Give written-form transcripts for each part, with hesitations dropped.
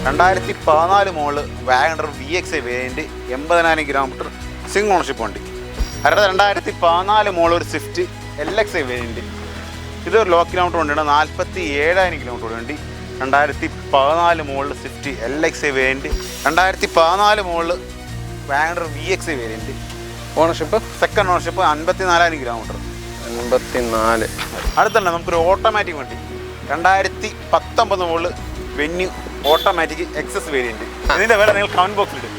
2014 model WagonR VXI variant 80,000 kilometre single ownership വണ്ടി. അടുത്ത 2014 model ഒരു സ്വിഫ്റ്റ് LXI വേരിയൻറ്റ്. ഇതൊരു ലോ കിലോമീറ്റർ വണ്ടിയാണ്, 47,000 കിലോമീറ്റർ വണ്ടി. 2014 model Swift LXI variant. 2014 model WagonR VXI variant. Ownership second ownership 54,000 kilometre. 54. അടുത്തുണ്ട് നമുക്കൊരു automatic വണ്ടി. 2019 model Venue automatic XS variant. ഇതിൻ്റെ വില നിങ്ങൾ കമൻറ്റ് ബോക്സിൽ ഇടും.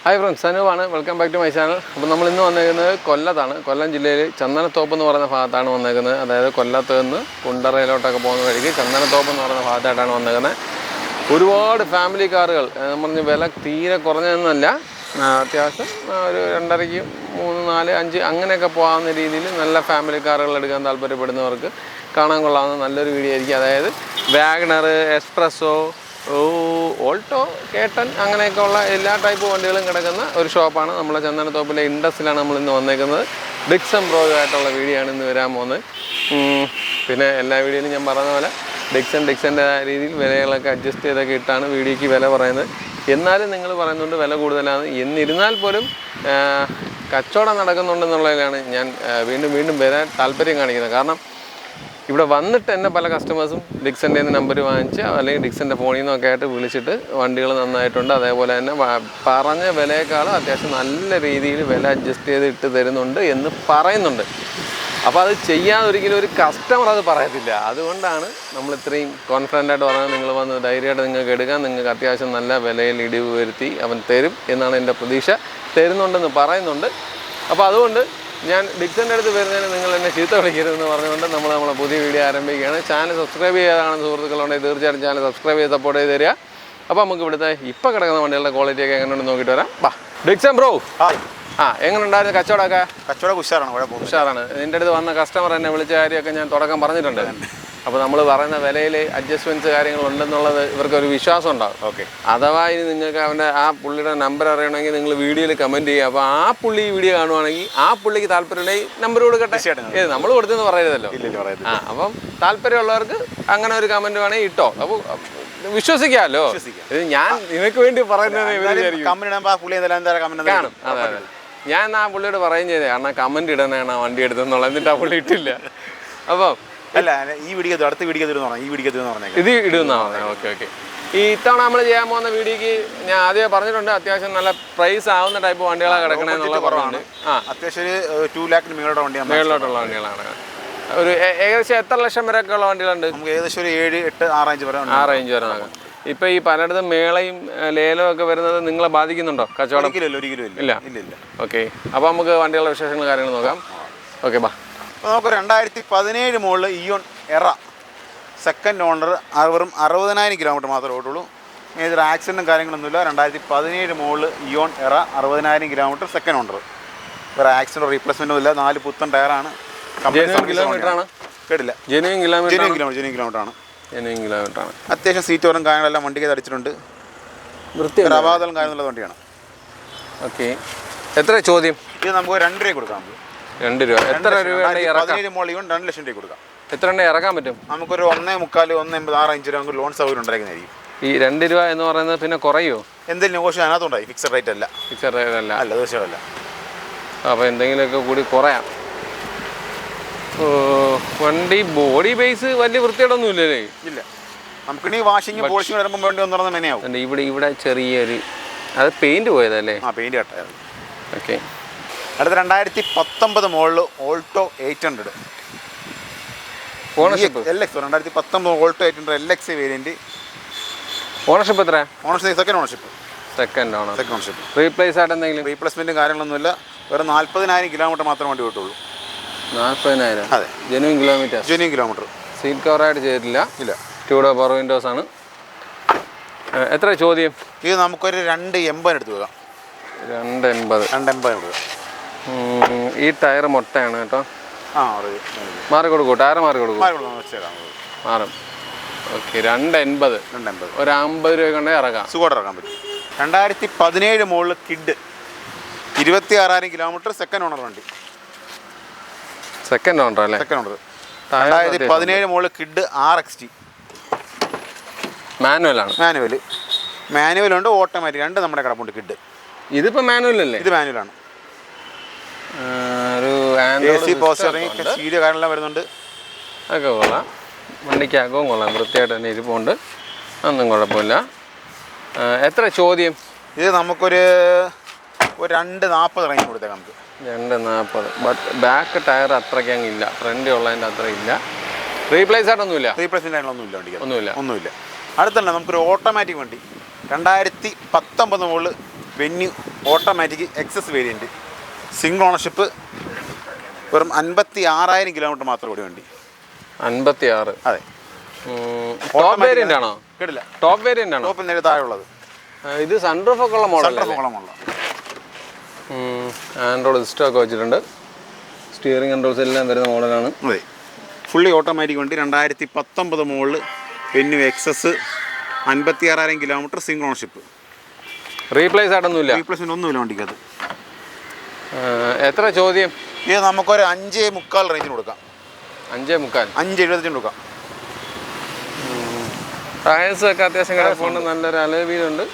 ഹായ് ഫ്രണ്ട്സ്, സനുവാണ്. Welcome back to my channel. അപ്പോൾ നമ്മൾ ഇന്ന് വന്നേക്കുന്നത് കൊല്ലത്താണ്. കൊല്ലം ജില്ലയിൽ ചന്ദനത്തോപ്പ് എന്ന് പറയുന്ന ഭാഗത്താണ് വന്നേക്കുന്നത്. അതായത് കൊല്ലത്ത് നിന്ന് കുണ്ടറയിലോട്ടൊക്കെ പോകുന്ന വഴിക്ക് ചന്ദനത്തോപ്പ് എന്ന് പറയുന്ന ഭാഗത്തായിട്ടാണ് വന്നേക്കുന്നത്. ഒരുപാട് ഫാമിലി കാറുകൾ നമ്മൾ വില തീരെ കുറഞ്ഞതൊന്നുമല്ല, അത്യാവശ്യം ഒരു 2.5, 3, 4, 5 അങ്ങനെയൊക്കെ പോകാവുന്ന രീതിയിൽ നല്ല ഫാമിലി കാറുകൾ എടുക്കാൻ താല്പര്യപ്പെടുന്നവർക്ക് കാണാൻ കൊള്ളാവുന്ന നല്ലൊരു വീഡിയോ ആയിരിക്കും. അതായത് വാഗണർ, എക്സ്പ്രസ്സോ, ഓൾട്ടോ, കേട്ടൻ അങ്ങനെയൊക്കെ ഉള്ള എല്ലാ ടൈപ്പ് വണ്ടികളും കിടക്കുന്ന ഒരു ഷോപ്പാണ്. നമ്മളെ ചന്ദനത്തോപ്പിലെ ഇൻഡസ്ട്രിയിലാണ് നമ്മൾ ഇന്ന് വന്നേക്കുന്നത്. ഡിക്സൺ ബ്രോയുമായിട്ടുള്ള വീഡിയോ ആണ് ഇന്ന് വരാൻ പോകുന്നത്. പിന്നെ എല്ലാ വീഡിയോയിലും ഞാൻ പറഞ്ഞ പോലെ ഡിക്സൻ്റെ രീതിയിൽ വിലകളൊക്കെ അഡ്ജസ്റ്റ് ചെയ്തൊക്കെ ഇട്ടാണ് വീഡിയോയ്ക്ക് വില പറയുന്നത്. എന്നാലും നിങ്ങൾ പറയുന്നുണ്ട് വില കൂടുതലാണ്. എന്നിരുന്നാൽ പോലും കച്ചവടം നടക്കുന്നുണ്ടെന്നുള്ളതിലാണ് ഞാൻ വീണ്ടും വരാൻ താല്പര്യം കാണിക്കുന്നത്. കാരണം ഇവിടെ വന്നിട്ട് തന്നെ പല കസ്റ്റമേഴ്സും ഡിക്സൻ്റെ നമ്പർ വാങ്ങിച്ച് അല്ലെങ്കിൽ ഡിക്സൻ്റെ ഫോണിൽ നിന്നൊക്കെ ആയിട്ട് വിളിച്ചിട്ട് വണ്ടികൾ നന്നായിട്ടുണ്ട്, അതേപോലെ തന്നെ പറഞ്ഞ വിലയേക്കാളും അത്യാവശ്യം നല്ല രീതിയിൽ വില അഡ്ജസ്റ്റ് ചെയ്ത് ഇട്ട് തരുന്നുണ്ട് എന്ന് പറയുന്നുണ്ട്. അപ്പോൾ അത് ചെയ്യാതെ ഒരിക്കലും ഒരു കസ്റ്റമർ അത് പറയത്തില്ല. അതുകൊണ്ടാണ് നമ്മൾ ഇത്രയും കോൺഫിഡൻ്റായിട്ട് പറഞ്ഞാൽ നിങ്ങൾ വന്ന് ധൈര്യമായിട്ട് നിങ്ങൾക്ക് എടുക്കാൻ, നിങ്ങൾക്ക് അത്യാവശ്യം നല്ല വിലയിൽ ഇടിവ് വരുത്തി അവൻ തരും എന്നാണ് എൻ്റെ പ്രതീക്ഷ. തരുന്നുണ്ടെന്ന് പറയുന്നുണ്ട്. അപ്പോൾ അതുകൊണ്ട് ഞാൻ ഡിക്സൻ്റെ അടുത്ത് വരുന്നതിന് നിങ്ങൾ എന്നെ ചീത്ത വിളിക്കരുതെന്ന് പറഞ്ഞുകൊണ്ട് നമ്മളെ പുതിയ വീഡിയോ ആരംഭിക്കുകയാണ്. ചാനൽ സബ്സ്ക്രൈബ് ചെയ്താൽ സുഹൃത്തുക്കളുണ്ടെങ്കിൽ തീർച്ചയായിട്ടും ചാനൽ സബ്സ്ക്രൈബ് ചെയ്ത് സപ്പോർട്ട് ചെയ്ത് തരിക. അപ്പോൾ നമുക്ക് ഇവിടുത്തെ ഇപ്പോൾ കിടക്കുന്ന വണ്ടികളുടെ ക്വാളിറ്റിയൊക്കെ എങ്ങനെയുണ്ടെന്ന് നോക്കിയിട്ട് വരാം. ബാ ഡിക്സൺ ബ്രോ, എങ്ങനെ ഉണ്ടായിരുന്നു കച്ചവടമൊക്കെ? കച്ചവടം ഉഷാറാണ്. നിൻ്റെ അടുത്ത് വന്ന കസ്റ്റമർ എന്നെ വിളിച്ച കാര്യമൊക്കെ ഞാൻ തുടക്കം പറഞ്ഞിട്ടുണ്ട്. അപ്പോൾ നമ്മൾ പറയുന്ന വിലയിൽ അഡ്ജസ്റ്റ്മെൻറ്റ്സ് കാര്യങ്ങളുണ്ടെന്നുള്ളത് ഇവർക്കൊരു വിശ്വാസം ഉണ്ടാകും. ഓക്കെ, അഥവാ ഇനി നിങ്ങൾക്ക് അവൻ്റെ ആ പുള്ളിയുടെ നമ്പർ അറിയണമെങ്കിൽ നിങ്ങൾ വീഡിയോയിൽ കമൻറ്റ് ചെയ്യുക. അപ്പോൾ ആ പുള്ളി ഈ വീഡിയോ കാണുവാണെങ്കിൽ ആ പുള്ളിക്ക് താല്പര്യമുണ്ടെങ്കിൽ നമ്പർ കൊടുക്കട്ടെ. നമ്മൾ കൊടുത്തെന്ന് പറയരുതല്ലോ. അപ്പം താല്പര്യമുള്ളവർക്ക് അങ്ങനെ ഒരു കമൻറ്റ് വേണമെങ്കിൽ ഇട്ടോ. അപ്പോൾ വിശ്വസിക്കാമല്ലോ. ഇത് ഞാൻ നിനക്ക് വേണ്ടി പറയുന്നത് കാണും. അതെ, ഞാൻ ആ പുള്ളിയോട് പറയും ചെയ്തേ, കാരണം കമൻറ്റ് ഇടണേണ് ആ വണ്ടി എടുത്തെന്നുള്ളത്. എന്നിട്ട് ആ പുള്ളി ഇട്ടില്ല. അപ്പം അല്ല, ഈ വീഡിയോ അടുത്ത വീഡിയോ ഇത് ഇടുന്നതാണ്. ഓക്കെ. ഈ ഇത്തവണ നമ്മൾ ചെയ്യാൻ പോകുന്ന വീഡിയോക്ക് ഞാൻ ആദ്യമേ പറഞ്ഞിട്ടുണ്ട്, അത്യാവശ്യം നല്ല പ്രൈസ് ആവുന്ന ടൈപ്പ് വണ്ടികളാണ് കിടക്കണേ എന്നുള്ള കുറവാണ്. അത്യാവശ്യം 2 ലക്ഷം മേളിലോട്ടുള്ള വണ്ടികളാണ്. ഒരു ഏകദേശം എത്ര ലക്ഷം വരെയൊക്കെ ഉള്ള വണ്ടികളുണ്ട്? നമുക്ക് ഏകദേശം ഒരു 7, 8, 6 റേഞ്ച് വരെ. 6 റേഞ്ച് വരെ നോക്കാം. ഇപ്പോൾ ഈ പലയിടത്തും മേളയും ലേലവും ഒക്കെ വരുന്നത് നിങ്ങളെ ബാധിക്കുന്നുണ്ടോ കച്ചവടം? ഇല്ല. ഓക്കെ, അപ്പോൾ നമുക്ക് വണ്ടികളുടെ വിശേഷങ്ങളും കാര്യങ്ങൾ നോക്കാം. ഓക്കെ, ബാ. അപ്പോൾ നമുക്ക് 2017 മോഡൽ ഇയോൺ എറ സെക്കൻഡ് ഓണർ, വെറും 60,000 കിലോമീറ്റർ മാത്രമേ ഓടുള്ളൂ. ഏതൊരു ആക്സിഡൻറ്റും കാര്യങ്ങളൊന്നുമില്ല. 2017 മോഡൽ ഇയോൺ എറ 60,000 കിലോമീറ്റർ സെക്കൻഡ് ഓണർ. വേറെ ആക്സിഡൻറ്റ് റീപ്ലേസ്മെൻറ്റും ഇല്ല. 4 പുത്തൻ ടയറാണ്. കിലോമീറ്ററാണ് കേട്ടില്ല. ജെന്യൂൻ കിലോമീറ്റർ ആണ്. അത്യാവശ്യം സീറ്റ് വരും കാര്യങ്ങളെല്ലാം വണ്ടിക്ക് തടിച്ചിട്ടുണ്ട്. അപാകതകളും കാര്യമുള്ള വണ്ടിയാണ്. ഓക്കെ, എത്ര ചോദ്യം? ഇത് നമുക്ക് 2 രൂപ കൊടുക്കാം. 2 രൂപ. എത്ര രൂപ? 17 മോഡൽ ഇയോൺ 2 ലക്ഷം രൂപ കൊടുക്കാം. എത്ര എണ്ണം ഇറക്കാൻ പറ്റും? നമുക്കൊരു 1.45, 1.80, 6 ഇഞ്ച് നമുക്ക് ലോൺ സൗകര്യം ഉണ്ടായിരിക്കുന്നതായിരിക്കും. ഈ 2 രൂപ എന്ന് പറയുന്നത് പിന്നെ കുറയുമോ? എന്തെങ്കിലും നെഗോഷ്യേഷൻ അതിനകത്തുണ്ടായി. ഫിക്സഡ് റേറ്റ് അല്ല. അല്ല, തീർച്ചയായില്ല. അപ്പോൾ എന്തെങ്കിലുമൊക്കെ കൂടി കുറയാം. വണ്ടി ബോഡി ബേസ് വലിയ വൃത്തിയോടൊന്നും ഇല്ലല്ലേ? ഇല്ല. നമുക്കിനി വാഷിംഗ് പോളിഷിംഗ് വരുമ്പോൾ വേണ്ടി വന്നിരുന്ന മെനയാവും. ഇവിടെ ചെറിയൊരു അത് പെയിന്റ് പോയതല്ലേ? പെയിന്റ് കട്ടായിരുന്നു. ഓക്കെ. അടുത്ത 2019 model Alto 800 ownership LX. 2019 Alto 800 LX variant. Ownership എത്ര? Second ownership. Second ownership. Replace ആയിട്ട് എന്തെങ്കിലും? റീപ്ലേസ്മെന്റും കാര്യങ്ങളൊന്നുമില്ല. വെറും 40,000 കിലോമീറ്റർ മാത്രമേ വണ്ടി കിട്ടുള്ളൂ. 40,000? അതെ, ജെന്യൂൻ കിലോമീറ്റർ. സീറ്റ് കവറായിട്ട് ചെയ്തിട്ടില്ല. ഇല്ല. 2 ഡോർ പവർ വിൻഡോസ് ആണ്. എത്ര ചോദ്യം? ഇത് നമുക്കൊരു 2.80 എടുത്ത് വെക്കാം. 2.80 എടുക്കുക. ഈ ടയർ മൊട്ടയാണ് കേട്ടോ. മാറി കൊടുക്കൂ, ടയർ മാറി കൊടുക്കൂ. മാറും. ഓക്കെ, 2.80. ഒരു 50 രൂപ കൊണ്ട് ഇറക്കാം. സുഖമായിട്ട് ഇറക്കാൻ പറ്റും. 2017 model Kwid 26,000 kilometre second owner വണ്ടി. സെക്കൻഡ് ഓണർ അല്ലേ? Second owner. 2017 model Kwid RXT. മാനുവലുണ്ട്, ഓട്ടോമാറ്റിക് രണ്ട് നമ്മുടെ കിടപ്പുണ്ട് കിഡ്. ഇതിപ്പോൾ മാനുവലല്ലേ? ഇത് മാനുവലാണ്. ഒരു AC പോസ്റ്ററിങ് സീരിയ കാര്യമെല്ലാം വരുന്നുണ്ട്. അതൊക്കെ കൊള്ളാം. വണ്ടിക്കകവും കൊള്ളാം, വൃത്തിയായിട്ട് തന്നെ ഇരിപ്പുണ്ട്, ഒന്നും കുഴപ്പമില്ല. എത്ര ചോദ്യം? ഇത് നമുക്കൊരു 240 റേഞ്ച് കൊടുത്തേക്കാം നമുക്ക്. 240. ബട്ട് ബാക്ക് ടയർ അത്രയ്ക്ക് അങ്ങ് ഇല്ല, ഫ്രണ്ട് ഉള്ളതിൻ്റെ അത്ര ഇല്ല. റീപ്ലേസ് ആയിട്ടൊന്നുമില്ല? റീപ്ലേസിൻ്റെ ഒന്നുമില്ല വണ്ടിക്ക്, ഒന്നുമില്ല. അടുത്തല്ല നമുക്കൊരു ഓട്ടോമാറ്റിക് വണ്ടി 2019 മുകളിൽ Venue automatic SX variant, single ownership, വെറും 56,000 കിലോമീറ്റർ മാത്രം ഓടിയ വണ്ടി. 56? അതെ. ടോപ്പ് വേരിയൻ്റ് ആണോ? കേട്ടില്ല. ടോപ്പ് വേരിയൻ്റ് ആണോ? ടോപ്പിൽ നേരെ താഴെയുള്ളത്. ഇത് സൺറൂഫ് ഒക്കെ ഉള്ള മോഡൽ. ആൻഡ്രോയിഡ് സിസ്റ്റം ഒക്കെ വെച്ചിട്ടുണ്ട്. സ്റ്റിയറിംഗ് കൺട്രോൾസ് എല്ലാം വരുന്ന മോഡലാണ്. അതെ, ഫുള്ളി ഓട്ടോമാറ്റിക് വണ്ടി 2019 മുകളിൽ Venue X S, 56,000 kilometre, single ownership. Replace ആയിട്ടൊന്നുമില്ല? റീപ്ലേസ്മെന്റ് ഒന്നുമില്ല വണ്ടിക്കത്. എത്ര ചോദ്യം? ഇത് നമുക്കൊരു 5.25 റേഞ്ചിന് കൊടുക്കാം. 5.25? 5.75 കൊടുക്കാം. ടയേഴ്സ് ഒക്കെ അത്യാവശ്യം കിടപ്പുണ്ട്, നല്ലൊരു അലോയ് ഉണ്ട്.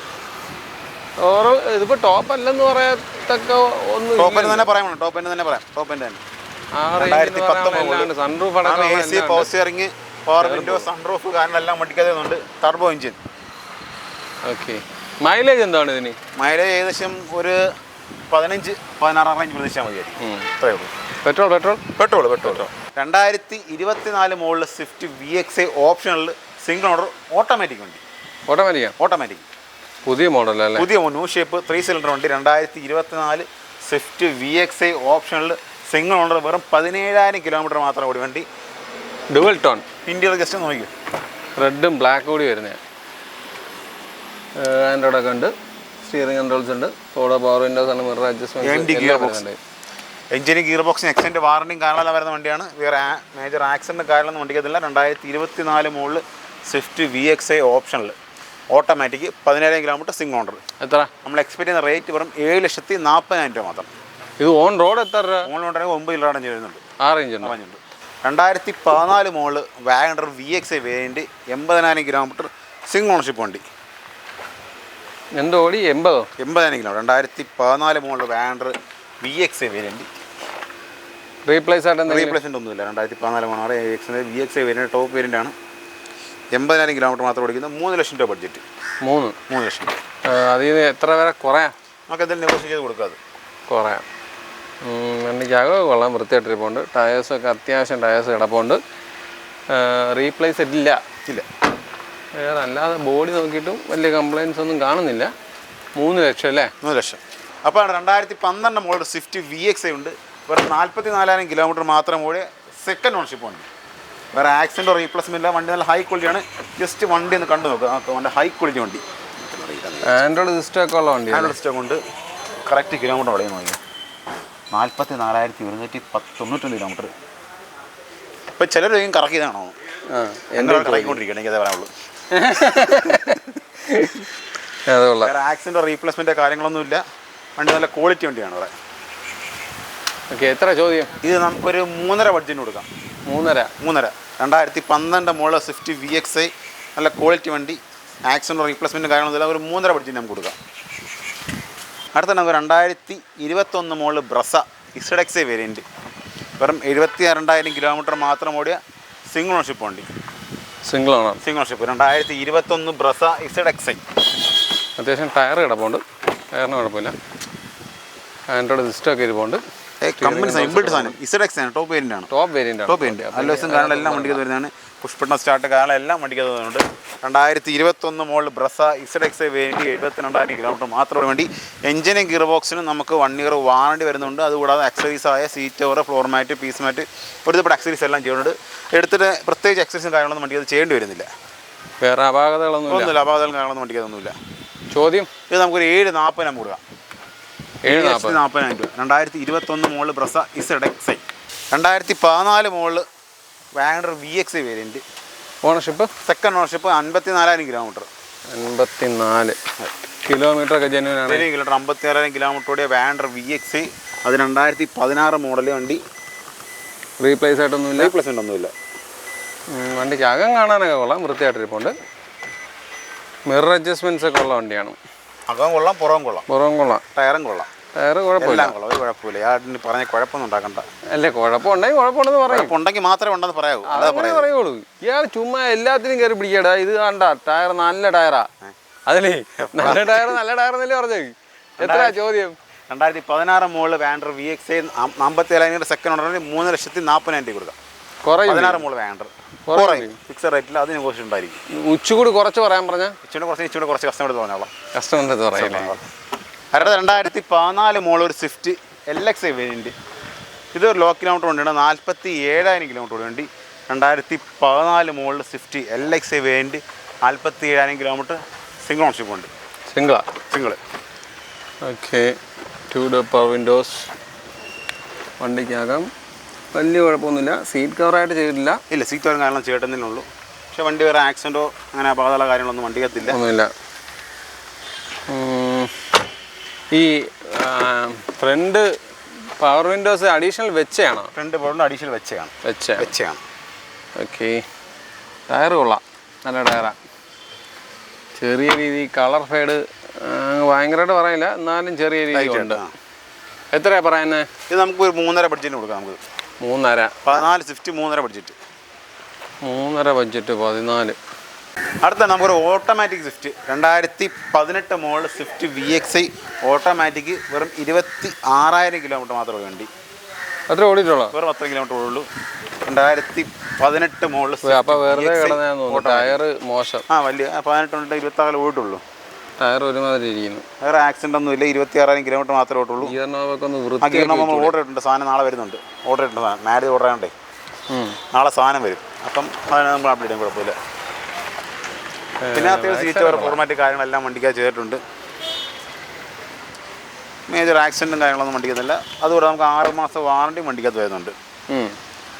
ഓരോ ഇതിപ്പോൾ ടോപ്പ് അല്ലെന്ന് പറയത്തക്ക ഒന്നും ടോപ്പ് തന്നെ പറയാം. Sunroof AC power steering, power window, sunroof കാര്യങ്ങളെല്ലാം വണ്ടിക്കതുണ്ട്. Turbo engine. ഓക്കെ. മൈലേജ് എന്താണ് ഇതിന്? മൈലേജ് ഏകദേശം ഒരു 15-16 റേഞ്ച് പ്രതീക്ഷിച്ചാൽ മതിയായിരിക്കും. അത്രയേ ഉള്ളൂ. പെട്രോൾ 2024 മുകളിൽ സ്വിഫ്റ്റ് VXI ഓപ്ഷനിൽ സിംഗിൾ ഓണർ ഓട്ടോമാറ്റിക് വണ്ടി. ഓട്ടോമാറ്റിക് പുതിയ മോഡലല്ലേ? പുതിയ ന്യൂ ഷേപ്പ് 3 സിലിണ്ടർ വണ്ടി 2024 സ്വിഫ്റ്റ് VXI ഓപ്ഷനിൽ സിംഗിൾ ഓണർ, വെറും 17,000 കിലോമീറ്റർ മാത്രം ഓടി വണ്ടി. ഡുവൽ ടോൺ ഇന്റീരിയർ ജസ്റ്റ് നോക്കി, റെഡും ബ്ലാക്ക് കൂടി വരുന്നത്. ആൻഡ്രോയിഡ് ഒക്കെ ഉണ്ട്, സ്റ്റിയറിംഗ് കൺട്രോൾസ് ഉണ്ട്, പവർ വിൻഡോസ് ആണ്, മിറർ അഡ്ജസ്റ്റ്മെന്റ്, എഞ്ചിന് ഗിയർ ബോക്സിന് എക്സ്റ്റൻഡ് വാറണ്ടിയും കാരണമെല്ലാം വരുന്ന വണ്ടിയാണ്. വേറെ മേജർ ആക്സിഡന്റ് കാര്യങ്ങളൊന്നും വണ്ടിക്കത്തില്ല. 2024 മുകളിൽ സ്വിഫ്റ്റ് VXI ഓപ്ഷനിൽ ഓട്ടോമാറ്റിക്, 17,000 കിലോമീറ്റർ, സിംഗിൾ ഓണർ. എത്ര നമ്മൾ എക്സ്പെക്ട് ചെയ്യുന്ന റേറ്റ് വെറും 7,40,000 രൂപ മാത്രം. ഇത് ഓൺ റോഡ് എത്ര? ഓൺ റോഡ് 9 കിലോ റേഞ്ച് വരുന്നുണ്ട്. 6 റേഞ്ച് ഉണ്ട്. 2014 മുകളിൽ WagonR VXI variant, 80,000 kilometre, single ownership വണ്ടി. എന്ത് ഓടി? 80,000 കിലോമീറ്റർ. 2014 മുകളിൽ വാഗണർ VXI വേരിയൻറ്റ്. റീപ്ലേസ്മെന്റ് ഒന്നുമില്ല. 2014 മുകളിൽ VXI വേരിയൻറ്റ് ടോപ്പ് വേരിയൻ്റ് ആണ്. 80,000 കിലോമീറ്റർ മാത്രം ഓടിക്കുന്നത്. 3 ലക്ഷം രൂപ ബഡ്ജറ്റ്. 3 ലക്ഷം. അതിൽ നിന്ന് എത്ര വരെ കുറയാം? നമുക്ക് എന്തെങ്കിലും നെഗോഷിയേറ്റ് ചെയ്ത് കൊടുക്കാതെ കുറയാം. വണ്ടിക്കകം കൊള്ളാൻ വൃത്തിയായിട്ടിരിപ്പുണ്ട്. ടയേഴ്സൊക്കെ അത്യാവശ്യം ടയേഴ്സ് കിടപ്പുണ്ട്. റീപ്ലേസ് ഇല്ല. വേറെ അല്ലാതെ ബോഡി നോക്കിയിട്ടും വലിയ കംപ്ലയിൻസ് ഒന്നും കാണുന്നില്ല. 3 ലക്ഷം അല്ലേ? 3 ലക്ഷം. അപ്പോൾ 2012 മുകളിൽ സ്വിഫ്റ്റ് VXI ഉണ്ട്. വെറും 44,000 കിലോമീറ്റർ മാത്രം ഓടിയ സെക്കൻഡ് ഓണർഷിപ്പ് വണ്ടി. വേറെ ആക്സിഡൻറ്റോ റീപ്ലേസ്മെൻ്റ് ഇല്ല. വണ്ടി നല്ല ഹൈ ക്വാളിറ്റിയാണ്. ജസ്റ്റ് വണ്ടി ഒന്ന് കണ്ടു നോക്കുക. നല്ല ഹൈ ക്വാളിറ്റി വണ്ടി. ആൻഡ്രോയിഡ് സിസ്റ്റം ഒക്കെ ഉള്ള വണ്ടി. ആൻഡ്രോയിഡ് സിസ്റ്റം കൊണ്ട് കറക്റ്റ് കിലോമീറ്റർ ഓടിയാൽ നോക്കി. 44,191 കിലോമീറ്റർ. ഇപ്പം ചിലർ കറക്കിയതാണോ? കറക്കിക്കൊണ്ടിരിക്കണം. എനിക്കതേ പറയാനുള്ളൂ. വേറെ ആക്സിഡൻറ്റോ റീപ്ലേസ്മെൻറ്റോ കാര്യങ്ങളൊന്നുമില്ല. വണ്ടി നല്ല ക്വാളിറ്റി വണ്ടിയാണ് ഇവിടെ. ഓക്കെ. എത്ര ചോദ്യം? ഇത് നമുക്കൊരു 3.5 ബഡ്ജറ്റിന് കൊടുക്കാം. 3.5. 2012 മുകളിൽ സ്വിഫ്റ്റ് VXI നല്ല ക്വാളിറ്റി വണ്ടി. ആക്സിഡൻറ്റോ റീപ്ലേസ്മെൻറ്റും കാര്യങ്ങളൊന്നുമില്ല. ഒരു 3.5 ബഡ്ജറ്റ് നമുക്ക് കൊടുക്കാം. അടുത്ത നമുക്ക് 2021 മുകളിൽ ബ്രസ ZXI വേരിയൻറ്റ്, വെറും 72,000 കിലോമീറ്റർ മാത്രം ഓടിയ സിംഗിൾ ഓണർഷിപ്പ് വണ്ടി. Single ownership 2021 Brezza ZXI. അത്യാവശ്യം ടയർ കിടപ്പുണ്ട്, ടയറിന് കുഴപ്പമില്ല. ആൻഡ്രോയിഡ് സിസ്റ്റം ഒക്കെ ഇരിപ്പുണ്ട്. കമ്പനി ഇമ്പിൾട്ട് സാധനം. ZXI ആണ്, ടോപ്പ് വേരിയൻറ്റ്. അലോയ്സും കാരണം എല്ലാം വണ്ടിക്ക് വരുന്നതാണ്. പുഷ്പട്ട സ്റ്റാർട്ട് കാരണം എല്ലാം വണ്ടിക്ക് വരുന്നുണ്ട്. 2021 മുകളിൽ ബ്രസ ZXI വേരിയൻറ്റ്, 72,000 കിലോമീറ്റർ മാത്രം വേണ്ടി. എഞ്ചിനും ഗിയർ ബോക്സിനും നമുക്ക് 1 ഇയർ വാറണ്ടി വരുന്നുണ്ട്. അതുകൂടാതെ അക്സറീസ് ആയ സീറ്റ് കവർ, ഫ്ലോർ മാറ്റ്, പീസ് മാറ്റ്, ഒരുപാട് അക്സറീസ് എല്ലാം ചെയ്യുന്നുണ്ട്. എടുത്തിട്ട് പ്രത്യേകിച്ച് എക്സസൈസും കാര്യങ്ങളൊന്നും വണ്ടിക്ക് അത് ചെയ്യേണ്ടി വരുന്നില്ല. വേറെ അപാകതകളൊന്നും കാര്യങ്ങളൊന്നും വണ്ടിക്കതൊന്നുമില്ല. ചോദ്യം? ഇത് നമുക്കൊരു 7,40 നമുക്ക് കൊടുക്കാം. 7,40,000 രൂപ. 2021 മുകളിൽ ബ്രസ ZXI. 2014 മുകളിൽ WagonR VXI variant, ownership second ownership, 54,000 kilometre. 54 kilometre ഒക്കെ ജെന്യൂൻ ആണ്. 56,000 കിലോമീറ്റർ ഓടിയ വാഗണർ VXI. അത് 2016 മോഡൽ വണ്ടി. റീപ്ലേസ്മെൻ്റ് ഒന്നുമില്ല. വണ്ടിക്ക് അകം കാണാനൊക്കെ കൊള്ളാം, വൃത്തിയായിട്ടിരിപ്പുണ്ട്. മിറർ അഡ്ജസ്റ്റ്മെന്റ്സ് ഒക്കെ ഉള്ള വണ്ടിയാണ്. അകം കൊള്ളാം, പുറവും കൊള്ളാം, പുറവും കൊള്ളാം, ടയറും കൊള്ളാം, ടയറ് കുഴപ്പമില്ല, കൊള്ളാം. ഒരു കുഴപ്പമില്ല. യാടിന് പറഞ്ഞ കുഴപ്പമൊന്നും ഉണ്ടാക്കണ്ട. അല്ലേ കുഴപ്പമുണ്ടെങ്കിൽ കുഴപ്പമുണ്ടെന്ന് പറയും. ഉണ്ടെങ്കിൽ മാത്രമേ ഉണ്ടെന്ന് പറയാവൂ. അതങ്ങനെ പറയുള്ളൂ. ഇയാൾ ചുമ്മാ എല്ലാത്തിനും കയറി പിടിക്കടാ. ഇത് കണ്ട ടയർ നല്ല ടയറാ. അതിലേ നല്ല ടയർ എന്നല്ലേ പറഞ്ഞത്. എത്ര ചോദ്യം? 2016 മോള് വാൻഡർ VXI 57,000 സെക്കൻഡ് ഓണറിന് 3,40,000 കൊടുക്കാം. 16 മോള് വാൻഡർ ഫിക്സഡ് റേറ്റിൽ അത് നെഗോഷിയേഷൻ ഉണ്ടായിരിക്കും. ഉച്ചകൂടി കുറച്ച് പറയാൻ പറഞ്ഞാൽ ഇച്ചിരി കുറച്ച് കസ്റ്റമർ തോന്നാം. കസ്റ്റമറിൻ്റെ പറയില്ലേ. അടുത്ത 2014 മോള് ഒരു സ്വിഫ്റ്റ് LXI വേരിയൻറ്റ്. ഇതൊരു ലോ കിലോമീറ്റർ വണ്ടിയാണ്. 47,000 കിലോമീറ്റർ വണ്ടി. 2014 മോളിൽ Swift LXI variant 47,000 kilometre. Single ownership ഉണ്ട്. Single. Okay. 2 door power windows. വണ്ടിക്കകം വലിയ കുഴപ്പമൊന്നുമില്ല. സീറ്റ് കവറായിട്ട് ചെയ്തിട്ടില്ല. ഇല്ല, സീറ്റ് കവറും കാരണം ചേട്ടുന്നതിനുള്ളൂ. പക്ഷേ വണ്ടി വേറെ ആക്സിഡൻറ്റോ അങ്ങനെ അപകടമുള്ള കാര്യങ്ങളൊന്നും വണ്ടിക്കകത്തില്ല. ഒന്നുമില്ല. ഈ ഫ്രണ്ട് പവർ വിൻഡോസ് അഡീഷണൽ വെച്ചയാണോ? ഫ്രണ്ട് പവറിൻ്റെ അഡീഷണൽ വെച്ചയാണ്. ഓക്കെ. ടയർ കൊള്ളാം, നല്ല ടയറാണ്. ചെറിയ രീതി കളർ ഫെയ്ഡ് ഭയങ്കരമായിട്ട് പറയില്ല, എന്നാലും ചെറിയ രീതി ഉണ്ട്. എത്രയാണ് പറയുന്നത്? ഇത് നമുക്ക് ഒരു 3.5 ബഡ്ജറ്റിന് കൊടുക്കാം. നമുക്ക് 3.5. 14 സ്വിഫ്റ്റ് 3.5 ബഡ്ജറ്റ്. 3.5 ബഡ്ജറ്റ് 14. അടുത്ത നമുക്കൊരു automatic Swift 2018 model Swift VXI automatic. വെറും 26,000 കിലോമീറ്റർ മാത്രമേ വണ്ടി. അത്ര ഓടിയിട്ടുള്ളൂ? വെറും 10 കിലോമീറ്റർ ഓടുള്ളൂ. 2018 മോഡൽ. അപ്പോൾ വെറുതെ കിടന്നു ടയർ മോശം. വലിയ 18 26 ഓടിട്ടുള്ളൂ. ടയർ ഒരുമാതിരി ഇരിക്കുന്നു. വേറെ ആക്സിഡൻ്റ് ഒന്നും ഇല്ല. 26,000 കിലോമീറ്റർ മാത്രമേ ഓട്ടുള്ളൂ. നമ്മൾ ഓർഡർ ഇട്ടുണ്ട്. സാധനം നാളെ വരുന്നുണ്ട്. ഓർഡർ ഇട്ടുണ്ട്. സാധനം മാരേജ് ഓർഡർ ആയതുകൊണ്ടേ നാളെ സാധനം വരും. അപ്പം അതിന് നമ്മൾ അപ്ഡേറ്റ് ചെയ്യാൻ കുഴപ്പമില്ല. പിന്നെ അത്യാവശ്യം സീറ്റ് കവർ ഫോർമാറ്റ് കാര്യങ്ങളെല്ലാം വണ്ടിക്കകത്ത് ചെയ്തിട്ടുണ്ട്. മേജർ ആക്സിഡൻറ്റും കാര്യങ്ങളൊന്നും വണ്ടിക്കത്തില്ല. അതുകൂടെ നമുക്ക് 6 മാസം വാറണ്ടി വണ്ടിക്കകത്ത് വരുന്നുണ്ട്.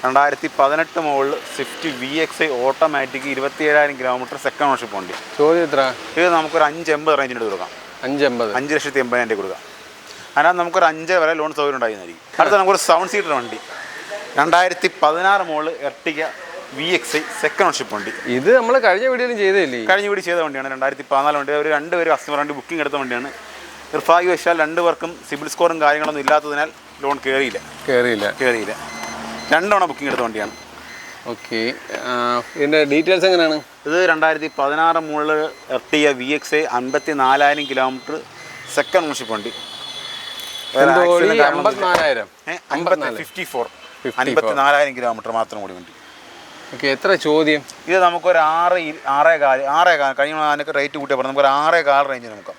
2018 model Swift VXI automatic 27,000 kilometre second ownership വണ്ടി. ചോദ്യം എത്ര? ഇത് നമുക്കൊരു 5.80 റേഞ്ചിന് കൊടുക്കാം. 5,80,000 കൊടുക്കാം. അതിനകത്ത് നമുക്കൊരു 5 വരെ ലോൺ സൗകര്യം ഉണ്ടായിരുന്നായിരിക്കും. അടുത്ത നമുക്കൊരു 7 സീറ്റർ വണ്ടി 2016 model Ertiga VXI second ownership വണ്ടി. ഇത് നമ്മൾ കഴിഞ്ഞ വീഡിയോയിലും ചെയ്തല്ലേ? കഴിഞ്ഞ വീഡിയോ ചെയ്ത വണ്ടിയാണ്. 2014 വണ്ടി. ഒരു 2 പേര് കസ്റ്റമർ വണ്ടി ബുക്കിംഗ് എടുത്ത വണ്ടിയാണ്. നിർഭാഗ്യവശാൽ 2 പേർക്കും സിബിൽ സ്കോറും കാര്യങ്ങളൊന്നും ഇല്ലാത്തതിനാൽ ലോൺ കയറിയില്ല. 2 തവണ ബുക്കിംഗ് എടുത്ത വണ്ടിയാണ്. ഓക്കെ. ഇതിൻ്റെ ഡീറ്റെയിൽസ് എങ്ങനെയാണ്? ഇത് 2016 model Ertiga VXI 54,000 kilometre second ownership വണ്ടി. 54,000 കിലോമീറ്റർ മാത്രം കൂടി വണ്ടി. ഓക്കെ. എത്ര ചോദ്യം? ഇത് നമുക്കൊരു 6.4 കഴിഞ്ഞ അതിനൊക്കെ റേറ്റ് കൂട്ടിയാൽ പറഞ്ഞാൽ നമുക്കൊരു 6.4 റേഞ്ചിന് നോക്കാം.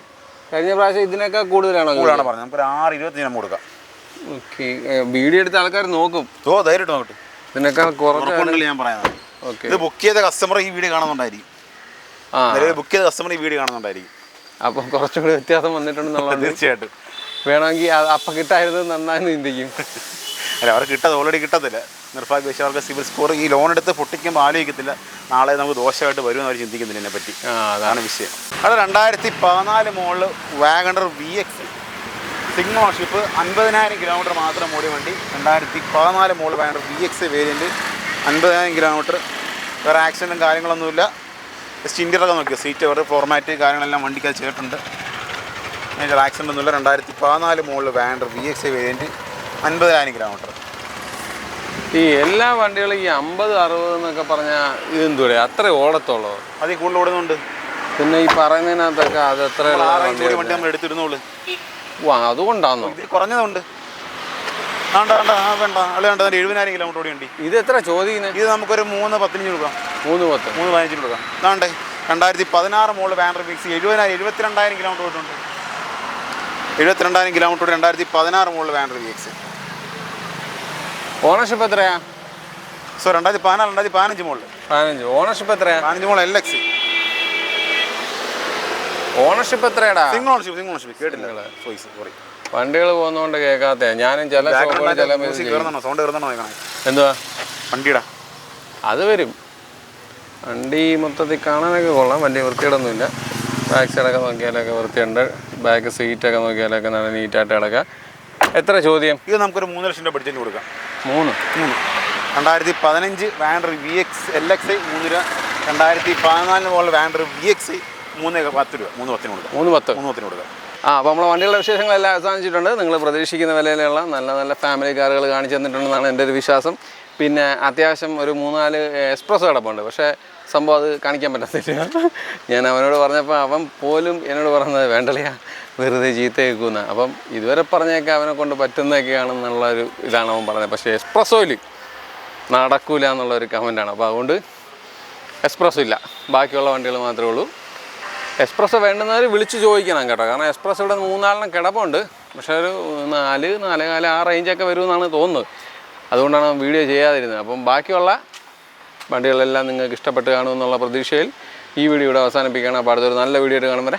കഴിഞ്ഞ പ്രാവശ്യം ഇതിനൊക്കെ കൂടുതലാണ് പറഞ്ഞത്. നമുക്കൊരു 6.25 നമുക്ക് കൊടുക്കാം. ഓക്കെ. വീഡിയോ എടുത്ത ആൾക്കാർ നോക്കും. ധൈര്യമായിട്ട് നോക്കട്ടെ. ഇതിനേക്കാൾ കുറച്ച് ഞാൻ പറയുന്നത്. ഇത് ബുക്ക് ചെയ്ത കസ്റ്റമർ ഈ വീഡിയോ കാണുന്നുണ്ടായിരിക്കും. ബുക്ക് ചെയ്ത കസ്റ്റമർ ഈ വീഡിയോ കാണുന്നുണ്ടായിരിക്കും. അപ്പം കുറച്ചും കൂടി വ്യത്യാസം വന്നിട്ടുണ്ടെന്നുള്ളത് തീർച്ചയായിട്ടും. വേണമെങ്കിൽ അപ്പം കിട്ടായിരുന്നു നന്നായി ചിന്തിക്കും. അല്ല, അവർ ഓൾറെഡി കിട്ടത്തില്ല. നിർഭാഗ്യവശാൽ അവർക്ക് സിവിൽ സ്കോർ ഈ ലോൺ എടുത്ത് പൊട്ടിക്കുമ്പോൾ ആലോചിക്കത്തില്ല നാളെ നമുക്ക് ദോഷമായിട്ട് വരുമെന്ന് അവർ ചിന്തിക്കുന്നില്ല ഇതിനെപ്പറ്റി. അതാണ് വിഷയം. അത് 2014 model WagonR VXI single ownership 50,000 kilometre മാത്രം ഓടിയ വണ്ടി. 2014 model WagonR VXI variant 50,000 kilometre. വേറെ ആക്സിഡൻറ്റും കാര്യങ്ങളൊന്നുമില്ല. ജസ്റ്റ് ഇൻറ്റീരിയറൊക്കെ നോക്കിയോ, സീറ്റ് കവർ ഫോർമാറ്റ് കാര്യങ്ങളെല്ലാം വണ്ടിക്കത് ചെയ്തിട്ടുണ്ട്. മേജർ ആക്സിഡൻ്റ് ഒന്നുമില്ല. 2014 model WagonR VXI variant 50,000 kilometre. ഈ എല്ലാ വണ്ടികളും ഈ 50-60 എന്നൊക്കെ പറഞ്ഞാൽ ഇതെന്തൂടെ അത്ര ഓടത്തുള്ളൂ? അതിൽ കൂടുതൽ ഓടുന്നുണ്ട്. പിന്നെ ഈ പറയുന്നതിനകത്തൊക്കെ അത് എത്ര വണ്ടി നമ്മൾ എടുത്തിരുന്നോളൂ. അതുകൊണ്ടാണോ? ഇത് കുറഞ്ഞതുണ്ട്. വേണ്ട 70,000 കിലോമീറ്റർ ഓടി വണ്ടി. ഇത് എത്ര ചോദിക്കുന്നത്? ഇത് നമുക്കൊരു 3.15 കൊടുക്കാം. 3.15 കൊടുക്കാം. അതാണ്ട് 2016 മോഡൽ വാഗണർ VXI 72,000 കിലോമീറ്റർ ഓടിയിട്ടുണ്ട്. 72,000 kilometre 2016 model WagonR VXI. Ownership എത്രയാ? 2015 മോഡൽ. 15. ഓണർഷിപ്പ് എത്രയാ? 15 മോഡൽ LX. ഓണർഷിപ്പ് എത്രയാടാ? Single ownership. കേട്ടില്ല. സോറി. വണ്ടികൾ പോകുന്നതുകൊണ്ട് കേൾക്കാത്ത ഞാനും ചില സൗണ്ട് കയറുന്നോ എന്തുവാ വണ്ടിയുടെ അത് വരും. വണ്ടി മൊത്തത്തിൽ കാണാനൊക്കെ കൊള്ളാം. വലിയ വൃത്തിയിടൊന്നുമില്ല. ബാക്ക് സൈഡൊക്കെ നോക്കിയാലൊക്കെ വൃത്തിയുണ്ട്. ബാക്ക് സീറ്റൊക്കെ നോക്കിയാലൊക്കെ നല്ല നീറ്റായിട്ട് കിടക്കാം. എത്ര ചോദ്യം? ഇത് നമുക്കൊരു 3 ലക്ഷം രൂപ ബഡ്ജറ്റ് കൊടുക്കാം. 3. 2015 വാഗണർ LXI 3 രൂപ. 2014 മോഡൽ വാഗണർ VXI 310 രൂപ, 310 കൊടുക്കാം. 310. 310 കൊടുക്കാം. അപ്പോൾ നമ്മളെ വണ്ടികളുടെ വിശേഷങ്ങളെല്ലാം അവസാനിച്ചിട്ടുണ്ട്. നിങ്ങൾ പ്രതീക്ഷിക്കുന്ന വിലയിലുള്ള നല്ല നല്ല ഫാമിലി കാറുകൾ കാണിച്ചു തന്നിട്ടുണ്ടെന്നാണ് എൻ്റെ ഒരു വിശ്വാസം. പിന്നെ അത്യാവശ്യം ഒരു 3-4 എക്സ്പ്രസ് കിടപ്പുണ്ട്. പക്ഷേ സംഭവം അത് കാണിക്കാൻ പറ്റത്തില്ല. ഞാൻ അവനോട് പറഞ്ഞപ്പോൾ അവൻ പോലും എന്നോട് പറഞ്ഞത് വേണ്ടല്ലയാ വെറുതെ ചീത്ത കേൾക്കുന്ന. അപ്പം ഇതുവരെ പറഞ്ഞേക്കെ അവനെ കൊണ്ട് പറ്റുന്നതൊക്കെയാണെന്നുള്ളൊരു ഇതാണ് അവൻ പറഞ്ഞത്. പക്ഷേ എക്സ്പ്രസ്സോയിൽ നടക്കൂല എന്നുള്ളൊരു കമൻറ്റാണ്. അപ്പോൾ അതുകൊണ്ട് എക്സ്പ്രസ്സോ ഇല്ല, ബാക്കിയുള്ള വണ്ടികൾ മാത്രമേ ഉള്ളൂ. എക്സ്പ്രസ്സോ വേണ്ടുന്നവർ വിളിച്ച് ചോദിക്കണം കേട്ടോ. കാരണം എക്സ്പ്രസ് ഇവിടെ 3-4 കിടപ്പുണ്ട്. പക്ഷേ ഒരു 4-4.5 ആ റേഞ്ചൊക്കെ വരുമെന്നാണ് തോന്നുന്നത്. അതുകൊണ്ടാണ് വീഡിയോ ചെയ്യാതിരുന്നത്. അപ്പം ബാക്കിയുള്ള വണ്ടികളെല്ലാം നിങ്ങൾക്ക് ഇഷ്ടപ്പെട്ട് കാണുമെന്നുള്ള പ്രതീക്ഷയിൽ ഈ വീഡിയോ ഇവിടെ അവസാനിപ്പിക്കുകയാണ്. അപ്പോൾ അടുത്തൊരു നല്ല വീഡിയോ ആയിട്ട് കാണും വരെ